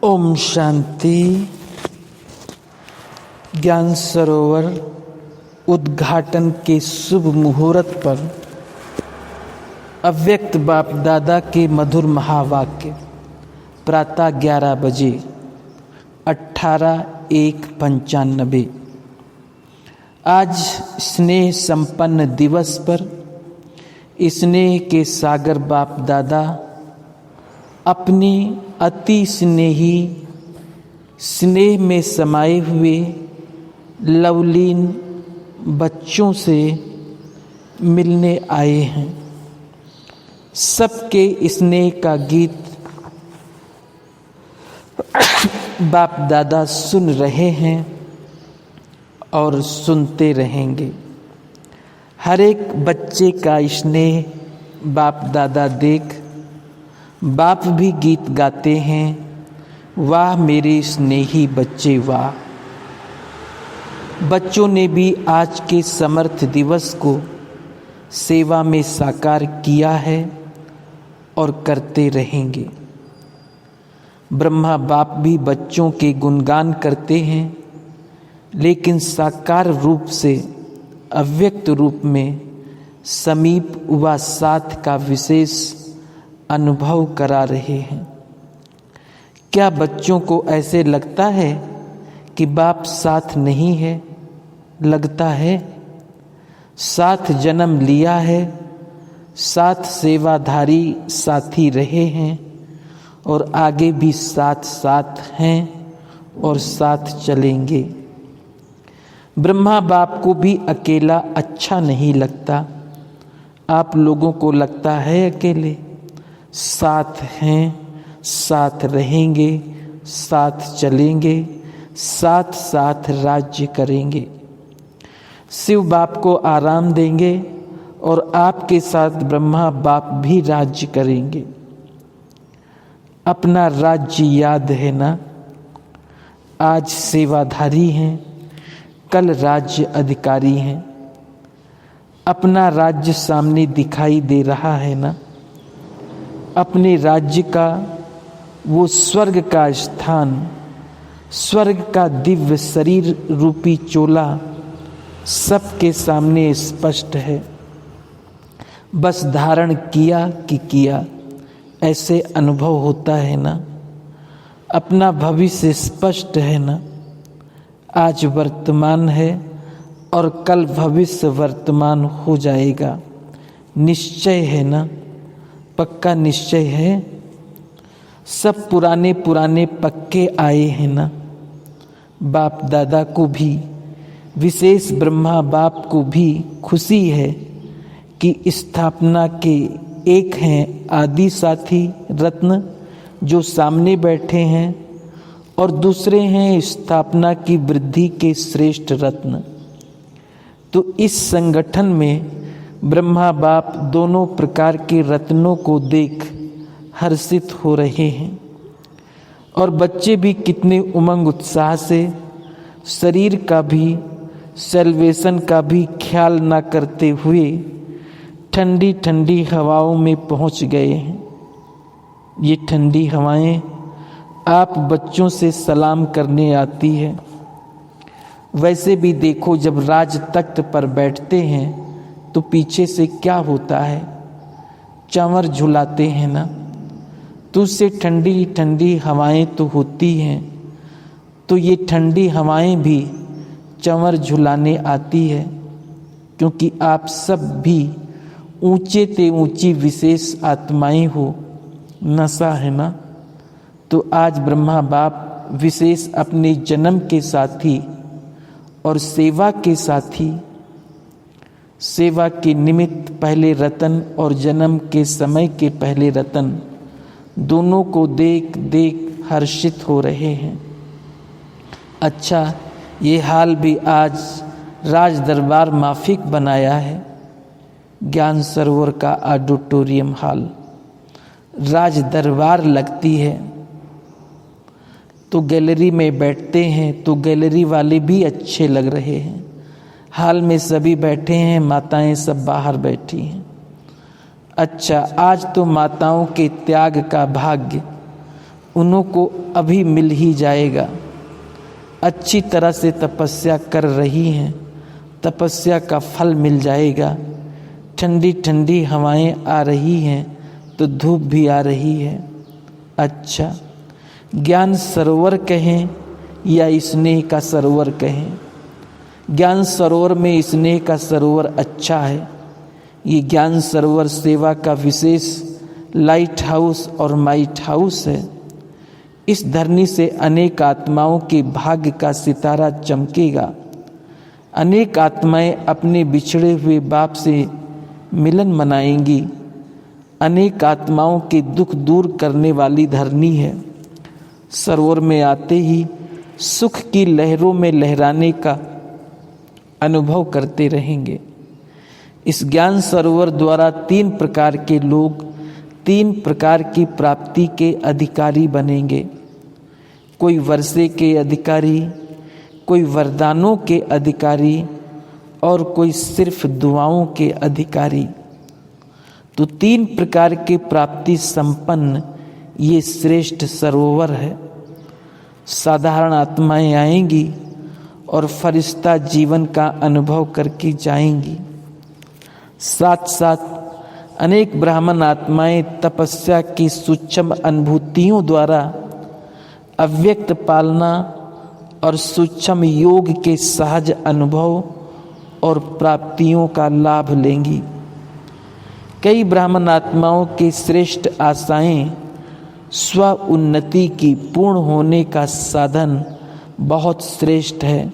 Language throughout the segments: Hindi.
ओम शांति। ज्ञान सरोवर उद्घाटन के शुभ मुहूर्त पर अव्यक्त बाप दादा के मधुर महावाक्य प्रातः 11 बजे 18/1/95। आज स्नेह संपन्न दिवस पर स्नेह के सागर बाप दादा अपने अति स्नेही स्नेह में समाये हुए लवलीन बच्चों से मिलने आए हैं। सबके स्नेह का गीत बाप दादा सुन रहे हैं और सुनते रहेंगे। हर एक बच्चे का स्नेह बाप दादा देख बाप भी गीत गाते हैं, वाह मेरे स्नेही बच्चे वाह। बच्चों ने भी आज के समर्थ दिवस को सेवा में साकार किया है और करते रहेंगे। ब्रह्मा बाप भी बच्चों के गुणगान करते हैं, लेकिन साकार रूप से अव्यक्त रूप में समीप व साथ का विशेष अनुभव करा रहे हैं। क्या बच्चों को ऐसे लगता है कि बाप साथ नहीं है? लगता है। साथ जन्म लिया है, साथ सेवाधारी साथी रहे हैं और आगे भी साथ साथ हैं और साथ चलेंगे। ब्रह्मा बाप को भी अकेला अच्छा नहीं लगता। आप लोगों को लगता है अकेले? साथ हैं, साथ रहेंगे, साथ चलेंगे, साथ साथ राज्य करेंगे। शिव बाप को आराम देंगे और आपके साथ ब्रह्मा बाप भी राज्य करेंगे। अपना राज्य याद है ना? आज सेवाधारी हैं, कल राज्य अधिकारी हैं। अपना राज्य सामने दिखाई दे रहा है ना? अपने राज्य का वो स्वर्ग का स्थान, स्वर्ग का दिव्य शरीर रूपी चोला सबके सामने स्पष्ट है। बस धारण किया कि किया, ऐसे अनुभव होता है ना? अपना भविष्य स्पष्ट है ना? आज वर्तमान है और कल भविष्य वर्तमान हो जाएगा। निश्चय है ना? पक्का निश्चय है। सब पुराने पुराने पक्के आए हैं ना? बाप दादा को भी, विशेष ब्रह्मा बाप को भी खुशी है कि स्थापना के एक हैं आदि साथी रत्न जो सामने बैठे हैं और दूसरे हैं स्थापना की वृद्धि के श्रेष्ठ रत्न। तो इस संगठन में ब्रह्मा बाप दोनों प्रकार के रत्नों को देख हर्षित हो रहे हैं और बच्चे भी कितने उमंग उत्साह से शरीर का भी सेल्वेशन का भी ख्याल न करते हुए ठंडी ठंडी हवाओं में पहुंच गए हैं। ये ठंडी हवाएं आप बच्चों से सलाम करने आती है। वैसे भी देखो, जब राज तख्त पर बैठते हैं तो पीछे से क्या होता है? चंवर झुलाते हैं ना? तो उससे ठंडी ठंडी हवाएं तो होती हैं। तो ये ठंडी हवाएं भी चंवर झुलाने आती है, क्योंकि आप सब भी ऊंचे ते ऊंची विशेष आत्माएं हो। नशा है ना? तो आज ब्रह्मा बाप विशेष अपने जन्म के साथी और सेवा के साथी, सेवा के निमित्त पहले रतन और जन्म के समय के पहले रतन, दोनों को देख देख हर्षित हो रहे हैं। अच्छा, ये हाल भी आज राज दरबार माफिक बनाया है। ज्ञान सरोवर का ऑडिटोरियम हॉल राज दरबार लगती है, तो गैलरी में बैठते हैं तो गैलरी वाले भी अच्छे लग रहे हैं। हाल में सभी बैठे हैं, माताएं सब बाहर बैठी हैं। अच्छा, आज तो माताओं के त्याग का भाग्य उन्हों को अभी मिल ही जाएगा। अच्छी तरह से तपस्या कर रही हैं, तपस्या का फल मिल जाएगा। ठंडी ठंडी हवाएं आ रही हैं तो धूप भी आ रही है। अच्छा, ज्ञान सरोवर कहें या स्नेह का सरोवर कहें, ज्ञान सरोवर में स्नेह का सरोवर अच्छा है। ये ज्ञान सरोवर सेवा का विशेष लाइट हाउस और माइट हाउस है। इस धरनी से अनेक आत्माओं के भाग्य का सितारा चमकेगा। अनेक आत्माएं अपने बिछड़े हुए बाप से मिलन मनाएंगी। अनेक आत्माओं के दुख दूर करने वाली धरनी है। सरोवर में आते ही सुख की लहरों में लहराने का अनुभव करते रहेंगे। इस ज्ञान सरोवर द्वारा 3 प्रकार के लोग 3 प्रकार की प्राप्ति के अधिकारी बनेंगे। कोई वर्षे के अधिकारी, कोई वरदानों के अधिकारी और कोई सिर्फ दुआओं के अधिकारी। तो 3 प्रकार के प्राप्ति संपन्न ये श्रेष्ठ सरोवर है। साधारण आत्माएं आएंगी और फरिश्ता जीवन का अनुभव करके जाएंगी। साथ साथ अनेक ब्राह्मण आत्माएं तपस्या की सूक्ष्म अनुभूतियों द्वारा अव्यक्त पालना और सूक्ष्म योग के सहज अनुभव और प्राप्तियों का लाभ लेंगी। कई ब्राह्मण आत्माओं की श्रेष्ठ आशाएं स्व उन्नति की पूर्ण होने का साधन बहुत श्रेष्ठ है।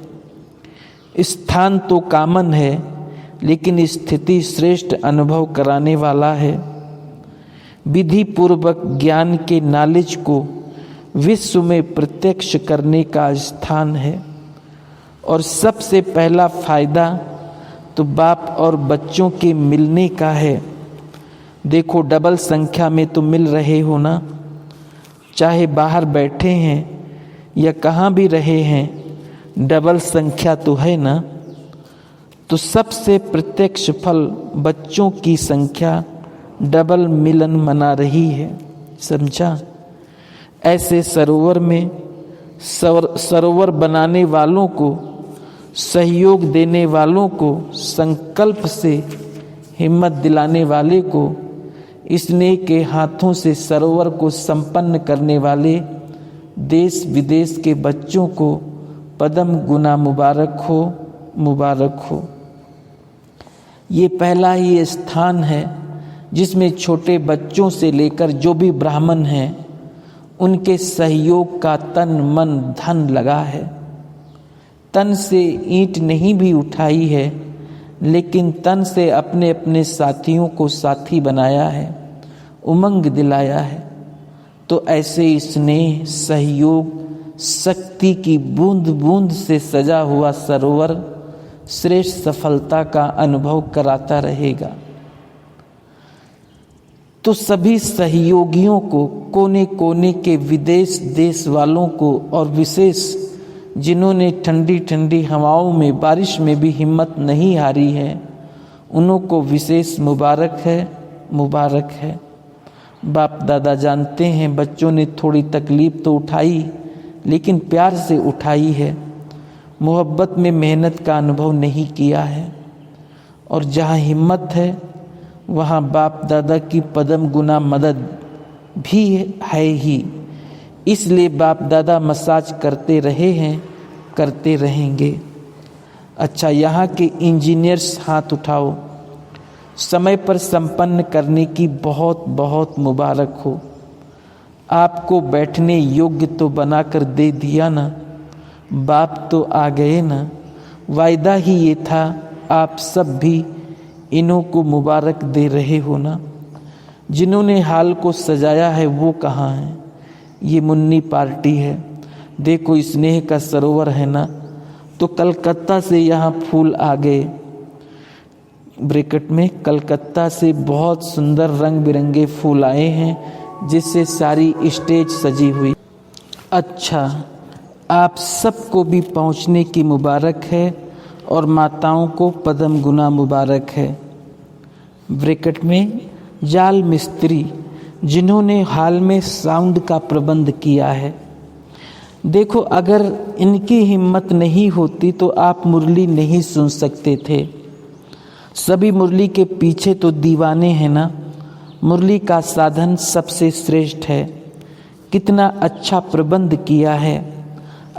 स्थान तो कामन है, लेकिन स्थिति श्रेष्ठ अनुभव कराने वाला है। विधि पूर्वक ज्ञान के नॉलेज को विश्व में प्रत्यक्ष करने का स्थान है। और सबसे पहला फायदा तो बाप और बच्चों के मिलने का है। देखो, डबल संख्या में तो मिल रहे हो ना, चाहे बाहर बैठे हैं या कहाँ भी रहे हैं, डबल संख्या तो है ना। तो सबसे प्रत्यक्ष फल बच्चों की संख्या डबल मिलन मना रही है, समझा। ऐसे सरोवर में सरोवर बनाने वालों को, सहयोग देने वालों को, संकल्प से हिम्मत दिलाने वाले को, स्नेह के हाथों से सरोवर को संपन्न करने वाले देश विदेश के बच्चों को पदम गुना मुबारक हो, मुबारक हो। ये पहला ही स्थान है जिसमें छोटे बच्चों से लेकर जो भी ब्राह्मण हैं उनके सहयोग का तन मन धन लगा है। तन से ईंट नहीं भी उठाई है, लेकिन तन से अपने अपने साथियों को साथी बनाया है, उमंग दिलाया है। तो ऐसे स्नेह, सहयोग, शक्ति की बूंद बूंद से सजा हुआ सरोवर श्रेष्ठ सफलता का अनुभव कराता रहेगा। तो सभी सहयोगियों को, कोने कोने के विदेश देश वालों को, और विशेष जिन्होंने ठंडी ठंडी हवाओं में, बारिश में भी हिम्मत नहीं हारी है, उन्हों को विशेष मुबारक है, मुबारक है। बाप दादा जानते हैं बच्चों ने थोड़ी तकलीफ तो उठाई, लेकिन प्यार से उठाई है। मोहब्बत में मेहनत का अनुभव नहीं किया है। और जहाँ हिम्मत है वहाँ बाप दादा की पदम गुना मदद भी है ही। इसलिए बाप दादा मसाज करते रहे हैं, करते रहेंगे। अच्छा, यहाँ के इंजीनियर्स हाथ उठाओ। समय पर संपन्न करने की बहुत बहुत मुबारक हो। आपको बैठने योग्य तो बनाकर दे दिया ना, बाप तो आ गए ना। वायदा ही ये था, आप सब भी इन्हों को मुबारक दे रहे हो ना। जिन्होंने हाल को सजाया है वो कहाँ हैं? ये मुन्नी पार्टी है। देखो, स्नेह का सरोवर है ना, तो कलकत्ता से यहाँ फूल आ गए। ब्रैकेट में कलकत्ता से बहुत सुंदर रंग बिरंगे फूल आए हैं, जिससे सारी स्टेज सजी हुई। अच्छा, आप सबको भी पहुँचने की मुबारक है और माताओं को पदम गुना मुबारक है। ब्रैकेट में जाल मिस्त्री जिन्होंने हाल में साउंड का प्रबंध किया है। देखो, अगर इनकी हिम्मत नहीं होती तो आप मुरली नहीं सुन सकते थे। सभी मुरली के पीछे तो दीवाने हैं ना। मुरली का साधन सबसे श्रेष्ठ है। कितना अच्छा प्रबंध किया है,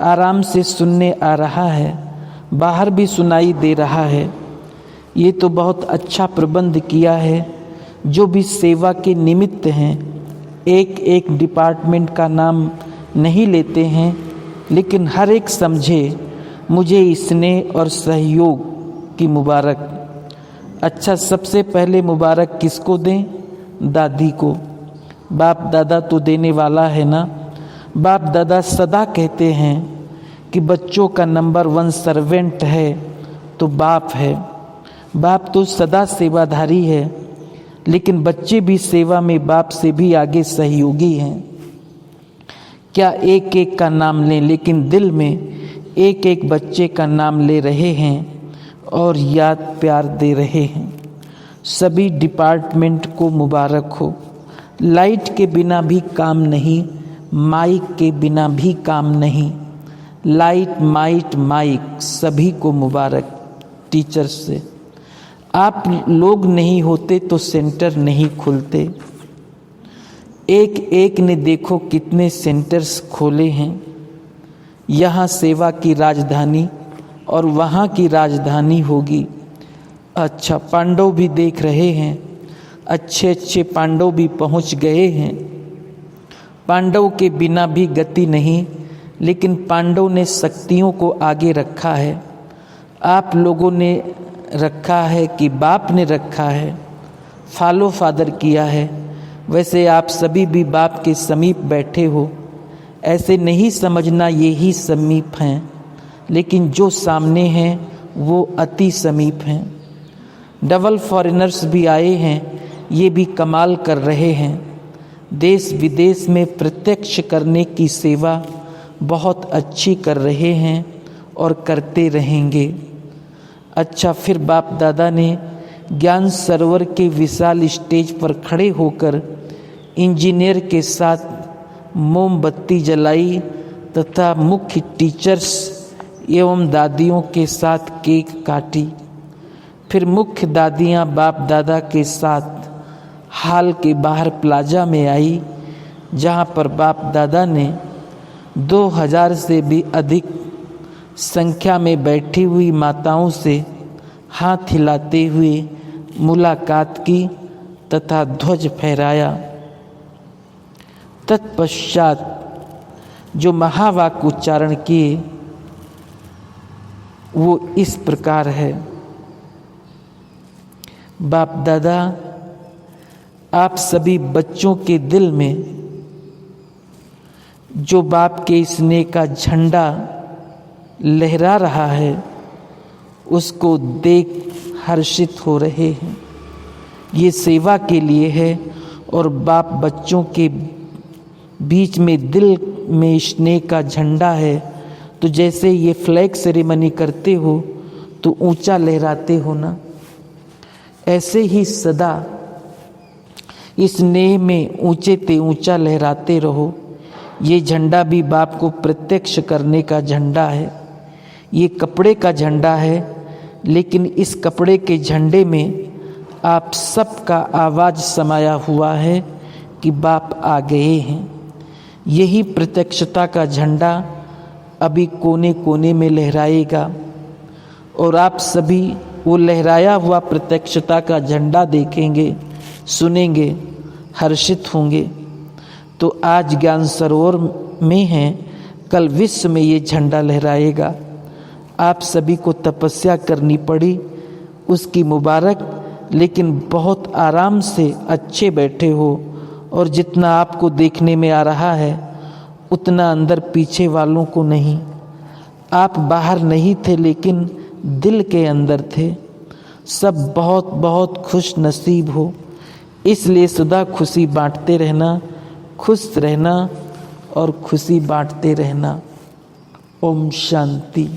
आराम से सुनने आ रहा है, बाहर भी सुनाई दे रहा है। ये तो बहुत अच्छा प्रबंध किया है। जो भी सेवा के निमित्त हैं, एक एक डिपार्टमेंट का नाम नहीं लेते हैं, लेकिन हर एक समझे मुझे स्नेह और सहयोग की मुबारक। अच्छा, सबसे पहले मुबारक किसको दें? दादी को। बाप दादा तो देने वाला है ना। बाप दादा सदा कहते हैं कि बच्चों का नंबर 1 सर्वेंट है तो बाप है। बाप तो सदा सेवाधारी है, लेकिन बच्चे भी सेवा में बाप से भी आगे सहयोगी हैं। क्या एक एक का नाम लें, लेकिन दिल में एक एक बच्चे का नाम ले रहे हैं और याद प्यार दे रहे हैं। सभी डिपार्टमेंट को मुबारक हो। लाइट के बिना भी काम नहीं, माइक के बिना भी काम नहीं। लाइट, माइक सभी को मुबारक। टीचर्स से आप लोग नहीं होते तो सेंटर नहीं खुलते। एक एक ने देखो कितने सेंटर्स खोले हैं। यहाँ सेवा की राजधानी और वहाँ की राजधानी होगी। अच्छा, पांडव भी देख रहे हैं, अच्छे अच्छे पांडव भी पहुँच गए हैं। पांडव के बिना भी गति नहीं, लेकिन पांडव ने शक्तियों को आगे रखा है। आप लोगों ने रखा है कि बाप ने रखा है, फॉलो फादर किया है। वैसे आप सभी भी बाप के समीप बैठे हो। ऐसे नहीं समझना ये ही समीप हैं, लेकिन जो सामने हैं वो अति समीप हैं। डबल फॉरेनर्स भी आए हैं, ये भी कमाल कर रहे हैं। देश विदेश में प्रत्यक्ष करने की सेवा बहुत अच्छी कर रहे हैं और करते रहेंगे। अच्छा, फिर बाप दादा ने ज्ञान सरोवर के विशाल स्टेज पर खड़े होकर इंजीनियर के साथ मोमबत्ती जलाई तथा मुख्य टीचर्स एवं दादियों के साथ केक काटी। फिर मुख्य दादियाँ बाप दादा के साथ हाल के बाहर प्लाजा में आई, जहाँ पर बाप दादा ने 2000 से भी अधिक संख्या में बैठी हुई माताओं से हाथ हिलाते हुए मुलाकात की तथा ध्वज फहराया। तत्पश्चात जो महावाक्य उच्चारण किए वो इस प्रकार है। बाप दादा, आप सभी बच्चों के दिल में जो बाप के स्नेह का झंडा लहरा रहा है उसको देख हर्षित हो रहे हैं। ये सेवा के लिए है और बाप बच्चों के बीच में दिल में स्नेह का झंडा है। तो जैसे ये फ्लैग सेरेमनी करते हो तो ऊंचा लहराते हो ना, ऐसे ही सदा इस स्नेह में ऊंचे ते ऊंचा लहराते रहो। ये झंडा भी बाप को प्रत्यक्ष करने का झंडा है। ये कपड़े का झंडा है, लेकिन इस कपड़े के झंडे में आप सबका आवाज़ समाया हुआ है कि बाप आ गए हैं। यही प्रत्यक्षता का झंडा अभी कोने कोने में लहराएगा और आप सभी वो लहराया हुआ प्रत्यक्षता का झंडा देखेंगे, सुनेंगे, हर्षित होंगे। तो आज ज्ञान सरोवर में हैं, कल विश्व में ये झंडा लहराएगा। आप सभी को तपस्या करनी पड़ी, उसकी मुबारक, लेकिन बहुत आराम से अच्छे बैठे हो और जितना आपको देखने में आ रहा है उतना अंदर पीछे वालों को नहीं। आप बाहर नहीं थे लेकिन दिल के अंदर थे। सब बहुत बहुत खुश नसीब हो, इसलिए सदा खुशी बांटते रहना, खुश रहना और खुशी बांटते रहना। ओम शांति।